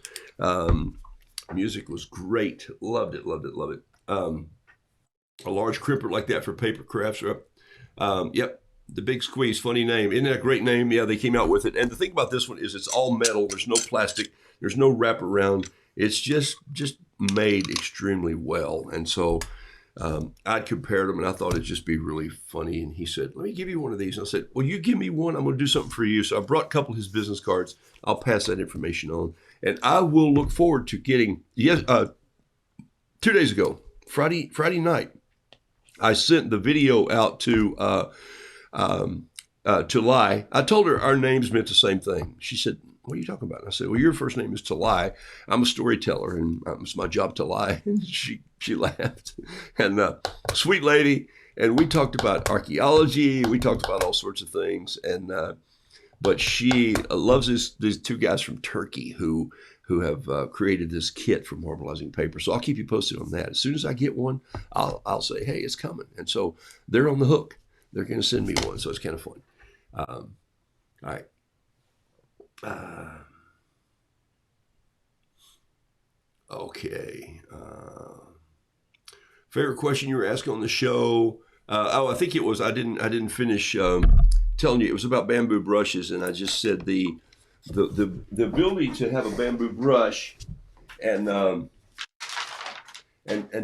Music was great. Loved it, loved it, loved it. A large crimper like that for paper crafts. Yep. The Big Squeeze, funny name. Isn't that a great name? Yeah, they came out with it. And the thing about this one is it's all metal. There's no plastic. There's no wraparound. It's just made extremely well. And so I'd compared them, and I thought it'd just be really funny. And he said, let me give you one of these. And I said, well, you give me one. I'm going to do something for you. So I brought a couple of his business cards. I'll pass that information on. And I will look forward to getting, 2 days ago, Friday night, I sent the video out to Lie. I told her our names meant the same thing. She said, what are you talking about? And I said, well, your first name is to lie. I'm a storyteller, and it's my job to lie. And she laughed. And sweet lady. And we talked about archaeology. We talked about all sorts of things. And but she loves these two guys from Turkey who have created this kit for marbleizing paper. So I'll keep you posted on that. As soon as I get one, I'll say, hey, it's coming. And so they're on the hook. They're going to send me one, so it's kind of fun. All right. Okay. Favorite question you were asking on the show? I think it was. I didn't finish telling you. It was about bamboo brushes, and I just said the ability to have a bamboo brush and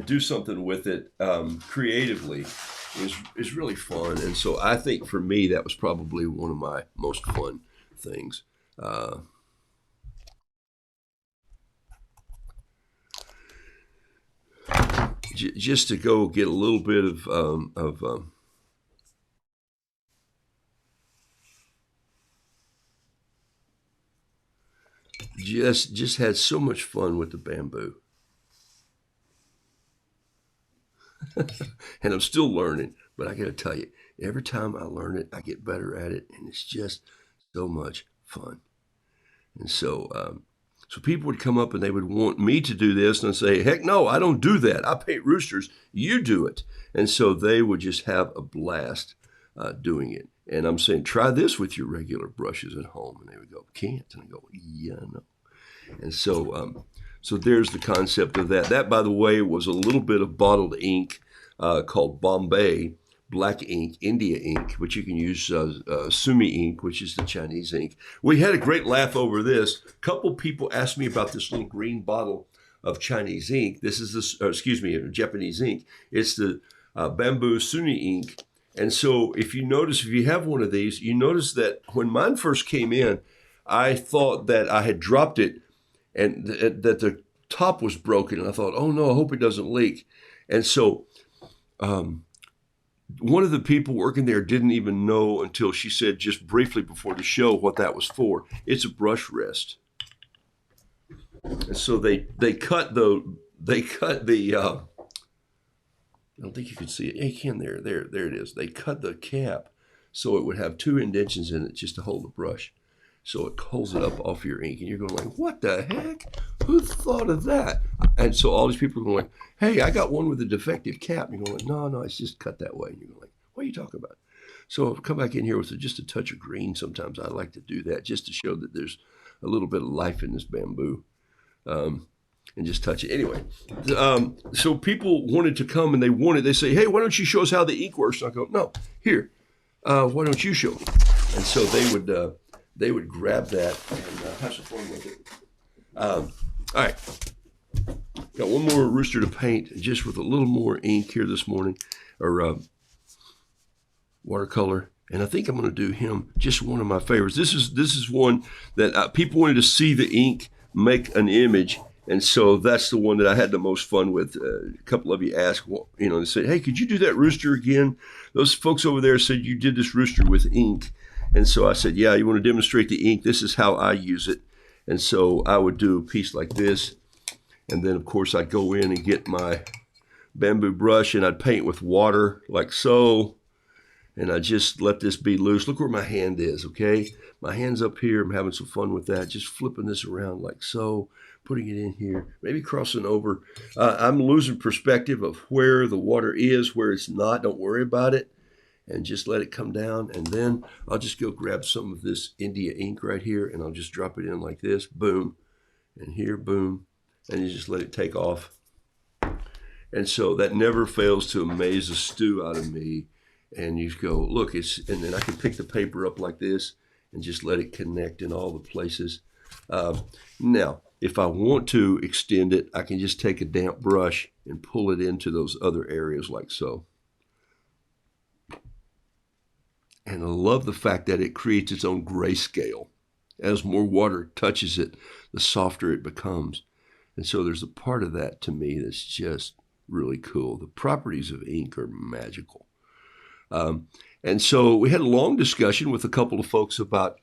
do something with it creatively is really fun. And so I think for me that was probably one of my most fun things. Just to go get a little bit of just had so much fun with the bamboo. And I'm still learning, but I got to tell you, every time I learn it, I get better at it, and it's just so much fun. And so people would come up and they would want me to do this, and I'd say, heck no, I don't do that. I paint roosters. You do it. And so they would just have a blast doing it. And I'm saying, try this with your regular brushes at home. And they would go, can't. And I go, yeah, no. And so, so there's the concept of that. That, by the way, was a little bit of bottled ink called Bombay black ink, India ink, which you can use Sumi ink, which is the Chinese ink. We had a great laugh over this. A couple people asked me about this little green bottle of Chinese ink. This is this, Japanese ink. It's the bamboo Sumi ink. And so if you notice, if you have one of these, you notice that when mine first came in, I thought that I had dropped it and that the top was broken. And I thought, oh no, I hope it doesn't leak. And so one of the people working there didn't even know until she said just briefly before the show what that was for. It's a brush rest. And so they cut the I don't think you can see it. Yeah, you can there it is. They cut the cap so it would have 2 indentions in it just to hold the brush. So it holds it up off your ink, and you're going like, what the heck? Who thought of that? And so all these people are going like, hey, I got one with a defective cap. And you're going like, no, it's just cut that way. And you're going like, what are you talking about? So I'll come back in here with just a touch of green. Sometimes I like to do that just to show that there's a little bit of life in this bamboo. And just touch it. Anyway, so people wanted to come and they say, hey, why don't you show us how the ink works? And I go, no, here, why don't you show me? And so they would grab that and have some fun with it. All right, got one more rooster to paint just with a little more ink here this morning, or watercolor. And I think I'm going to do him, just one of my favorites. This is one that people wanted to see the ink make an image. And so that's the one that I had the most fun with. A couple of you asked, they said, hey, could you do that rooster again? Those folks over there said you did this rooster with ink. And so I said, yeah, you want to demonstrate the ink? This is how I use it. And so I would do a piece like this. And then, of course, I'd go in and get my bamboo brush and I'd paint with water like so. And I just let this be loose. Look where my hand is, okay? My hand's up here. I'm having some fun with that. Just flipping this around like so, putting it in here, maybe crossing over. I'm losing perspective of where the water is, where it's not. Don't worry about it. And just let it come down. And then I'll just go grab some of this India ink right here, and I'll just drop it in like this. Boom. And here, boom. And you just let it take off. And so that never fails to amaze the stew out of me. And you go, look, and then I can pick the paper up like this and just let it connect in all the places. Now, if I want to extend it, I can just take a damp brush and pull it into those other areas like so. And I love the fact that it creates its own grayscale. As more water touches it, the softer it becomes. And so there's a part of that to me that's just really cool. The properties of ink are magical. And so we had a long discussion with a couple of folks about,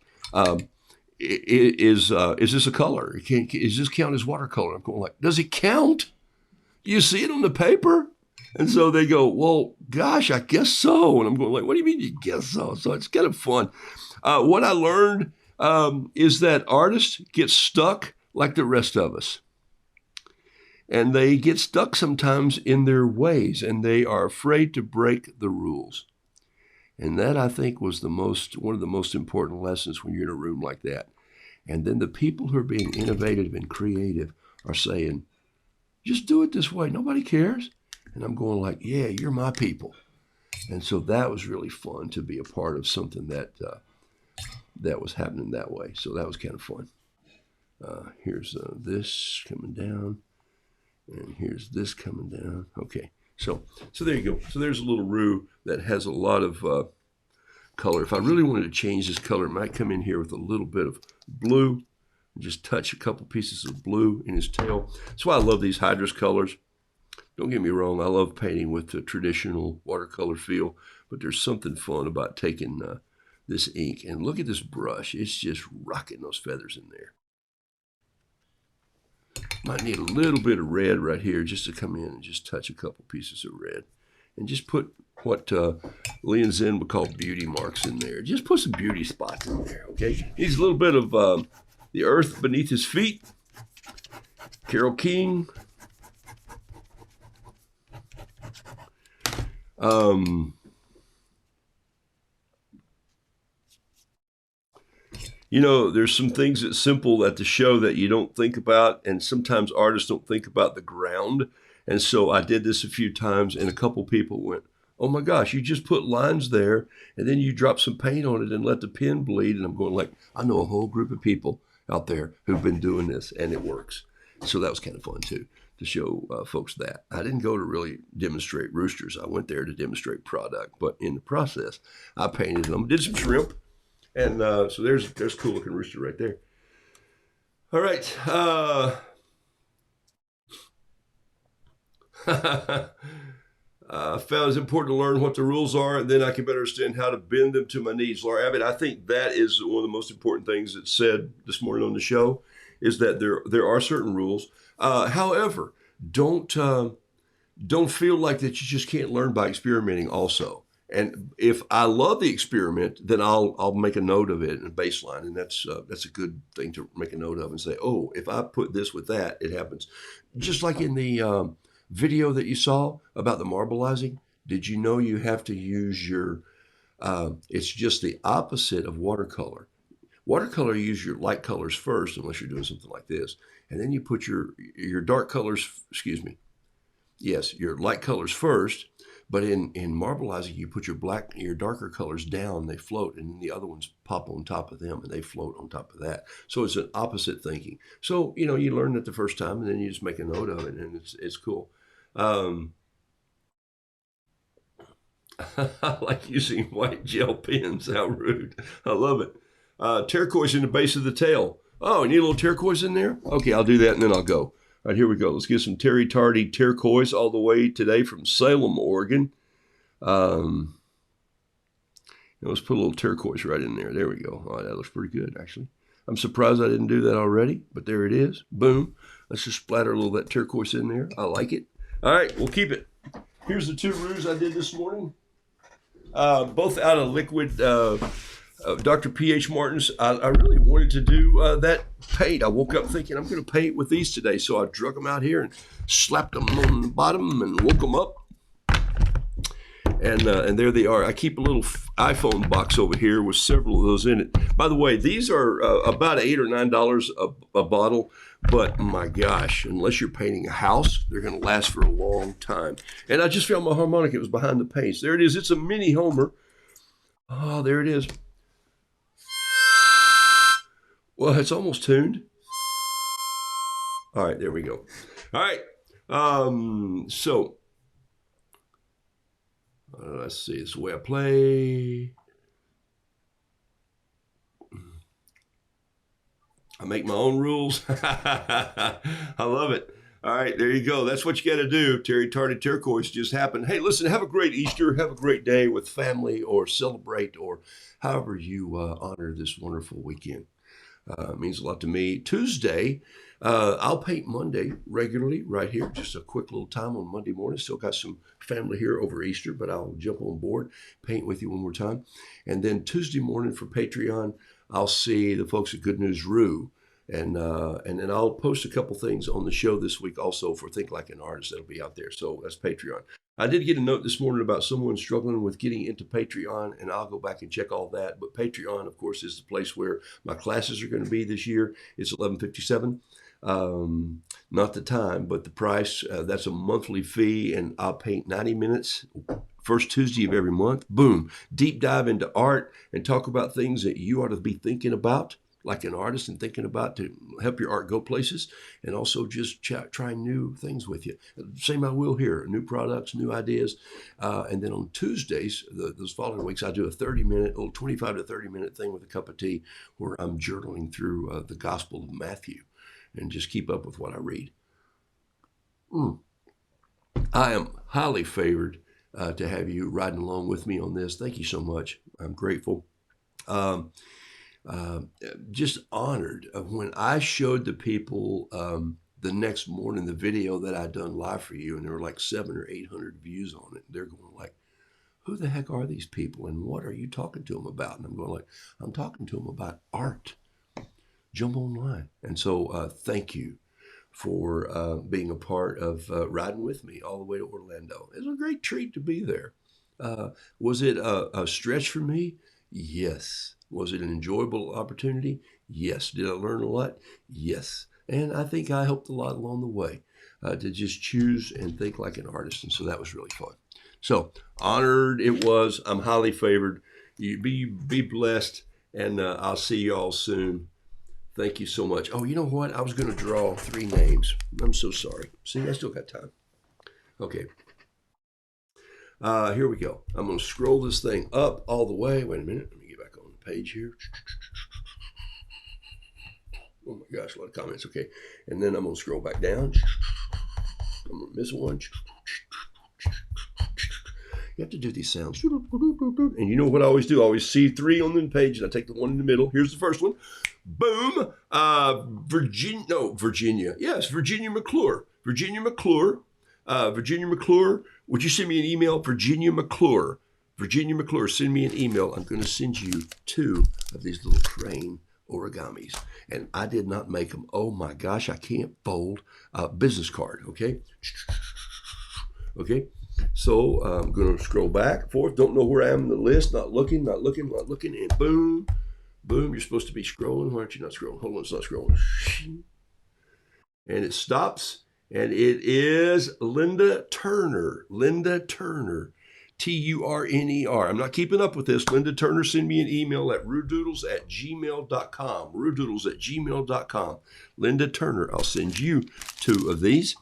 is this a color? Is this count as watercolor? I'm going like, does it count? Do you see it on the paper? And so they go, well, gosh, I guess so. And I'm going like, what do you mean you guess so? So it's kind of fun. What I learned is that artists get stuck like the rest of us. And they get stuck sometimes in their ways, and they are afraid to break the rules. And that, I think, was one of the most important lessons when you're in a room like that. And then the people who are being innovative and creative are saying, just do it this way. Nobody cares. And I'm going like, yeah, you're my people. And so that was really fun to be a part of something that was happening that way. So that was kind of fun. Here's this coming down. And here's this coming down. Okay. So there you go. So there's a little roux that has a lot of color. If I really wanted to change this color, I might come in here with a little bit of blue and just touch a couple pieces of blue in his tail. That's why I love these hydrous colors. Don't get me wrong. I love painting with the traditional watercolor feel, but there's something fun about taking this ink. And look at this brush. It's just rocking those feathers in there. Might need a little bit of red right here just to come in and just touch a couple pieces of red. And just put what Lee and Zen would call beauty marks in there. Just put some beauty spots in there, okay? Needs a little bit of the earth beneath his feet. Carole King. You know, there's some things that's simple at the show that you don't think about, and sometimes artists don't think about the ground. And so I did this a few times, and a couple people went, "Oh my gosh, you just put lines there, and then you drop some paint on it and let the pen bleed." And I'm going like, I know a whole group of people out there who've been doing this, and it works. So that was kind of fun too, to show folks that. I didn't go to really demonstrate roosters. I went there to demonstrate product, but in the process, I painted them, did some shrimp. And so there's cool looking rooster right there. All right. I found it's important to learn what the rules are, and then I can better understand how to bend them to my needs. Laura Abbott, I think that is one of the most important things that's said this morning on the show, is that there are certain rules. However, don't feel like that you just can't learn by experimenting also. And if I love the experiment, then I'll make a note of it in a baseline, and that's a good thing to make a note of and say, oh, if I put this with that, it happens. Just like in the video that you saw about the marbleizing, did you know you have to use your? It's just the opposite of watercolor. Watercolor, you use your light colors first, unless you're doing something like this, and then you put your dark colors. Excuse me. Yes, your light colors first. But in marbleizing, you put your darker colors down, they float, and then the other ones pop on top of them, and they float on top of that. So it's an opposite thinking. So, you know, you learn it the first time, and then you just make a note of it, and it's cool. I like using white gel pens. How rude. I love it. Turquoise in the base of the tail. Oh, you need a little turquoise in there? Okay, I'll do that, and then I'll go. All right, here we go. Let's get some Terry Tardy turquoise all the way today from Salem, Oregon. Let's put a little turquoise right in there. There we go. Oh, that looks pretty good, actually. I'm surprised I didn't do that already, but there it is. Boom. Let's just splatter a little of that turquoise in there. I like it. All right, we'll keep it. Here's the two roos I did this morning. Both out of liquid Dr. P.H. Martin's. I really wanted to do that paint. I woke up thinking I'm going to paint with these today, so I drug them out here and slapped them on the bottom and woke them up. And there they are. I keep a little iPhone box over here with several of those in it. By the way, these are about $8 or $9 a bottle. But my gosh, unless you're painting a house, they're going to last for a long time. And I just found my harmonica. It was behind the paints. There it is. It's a mini Homer. Oh, there it is. Well, it's almost tuned. All right, there we go. All right. So let's see. This is the way I play. I make my own rules. I love it. All right, there you go. That's what you got to do. Terry Tardy Turquoise just happened. Hey, listen, have a great Easter. Have a great day with family, or celebrate, or however you honor this wonderful weekend. It means a lot to me. Tuesday, I'll paint Monday regularly right here. Just a quick little time on Monday morning. Still got some family here over Easter, but I'll jump on board, paint with you one more time. And then Tuesday morning for Patreon, I'll see the folks at Good News Roo. And then I'll post a couple things on the show this week also for Think Like an Artist. That'll be out there. So that's Patreon. I did get a note this morning about someone struggling with getting into Patreon, and I'll go back and check all that. But Patreon, of course, is the place where my classes are going to be this year. It's $11.57. Not the time, but the price. That's a monthly fee, and I'll paint 90 minutes. First Tuesday of every month. Boom. Deep dive into art and talk about things that you ought to be thinking about, like an artist, and thinking about to help your art go places, and also just try new things with you. Same I will here, new products, new ideas. And then on Tuesdays, those following weeks, I do a 30-minute, 25 to 30-minute thing with a cup of tea where I'm journaling through the Gospel of Matthew and just keep up with what I read. I am highly favored to have you riding along with me on this. Thank you so much. I'm grateful. Just honored when I showed the people the next morning the video that I'd done live for you, and there were like 700 or 800 views on it. They're going like, who the heck are these people, and what are you talking to them about? And I'm going like, I'm talking to them about art. Jump online. And so thank you for being a part of riding with me all the way to Orlando. It was a great treat to be there. Was it a stretch for me? Yes. Was it an enjoyable opportunity? Yes. Did I learn a lot? Yes. And I think I helped a lot along the way to just choose and think like an artist. And so that was really fun. So honored it was. I'm highly favored. You be blessed, and I'll see you all soon. Thank you so much. Oh, you know what? I was going to draw 3 names. I'm so sorry. See, I still got time. Okay. Here we go. I'm going to scroll this thing up all the way. Wait a minute. Let me get back on the page here. Oh my gosh, a lot of comments. Okay. And then I'm going to scroll back down. I'm going to miss one. You have to do these sounds. And you know what I always do? I always see 3 on the page, and I take the one in the middle. Here's the first one. Boom. Virginia. Yes, Virginia McClure. Virginia McClure. Virginia McClure. Would you send me an email? Virginia McClure. Virginia McClure, send me an email. I'm going to send you 2 of these little crane origamis. And I did not make them. Oh my gosh, I can't fold a business card. Okay. Okay. So I'm going to scroll back and forth. Don't know where I am in the list. Not looking. And boom. Boom. You're supposed to be scrolling. Why aren't you not scrolling? Hold on. It's not scrolling. And it stops. And it is Linda Turner. Linda Turner. Turner. I'm not keeping up with this. Linda Turner, send me an email at roodoodles@gmail.com. Roodoodles@gmail.com. Linda Turner, I'll send you 2 of these.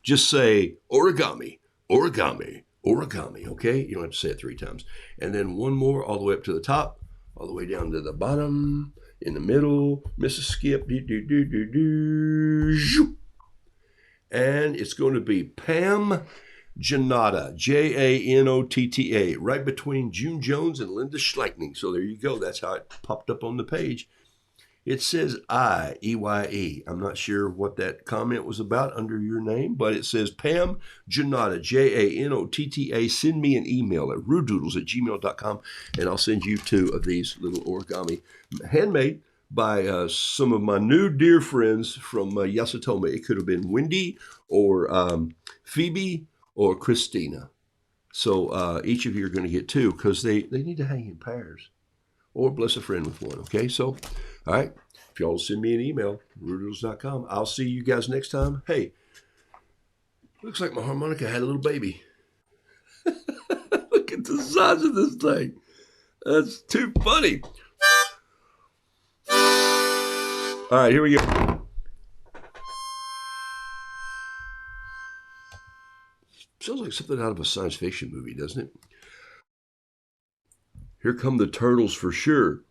Just say origami, origami, origami, okay? You don't have to say it 3 times. And then one more all the way up to the top, all the way down to the bottom, in the middle, Mrs. Skip, and it's going to be Pam Janotta, Janotta, right between June Jones and Linda Schleichning. So there you go. That's how it popped up on the page. It says EYE. I'm not sure what that comment was about under your name, but it says Pam Janotta, Janotta. Send me an email at roodoodles@gmail.com, and I'll send you 2 of these little origami, handmade by some of my new dear friends from Yasutome. It could have been Wendy or Phoebe or Christina. So each of you are going to get 2 because they need to hang in pairs, or bless a friend with one. Okay, so all right, if y'all send me an email, roodoodles.com. I'll see you guys next time. Hey, looks like my harmonica had a little baby. Look at the size of this thing. That's too funny. All right, here we go. Sounds like something out of a science fiction movie, doesn't it? Here come the turtles for sure.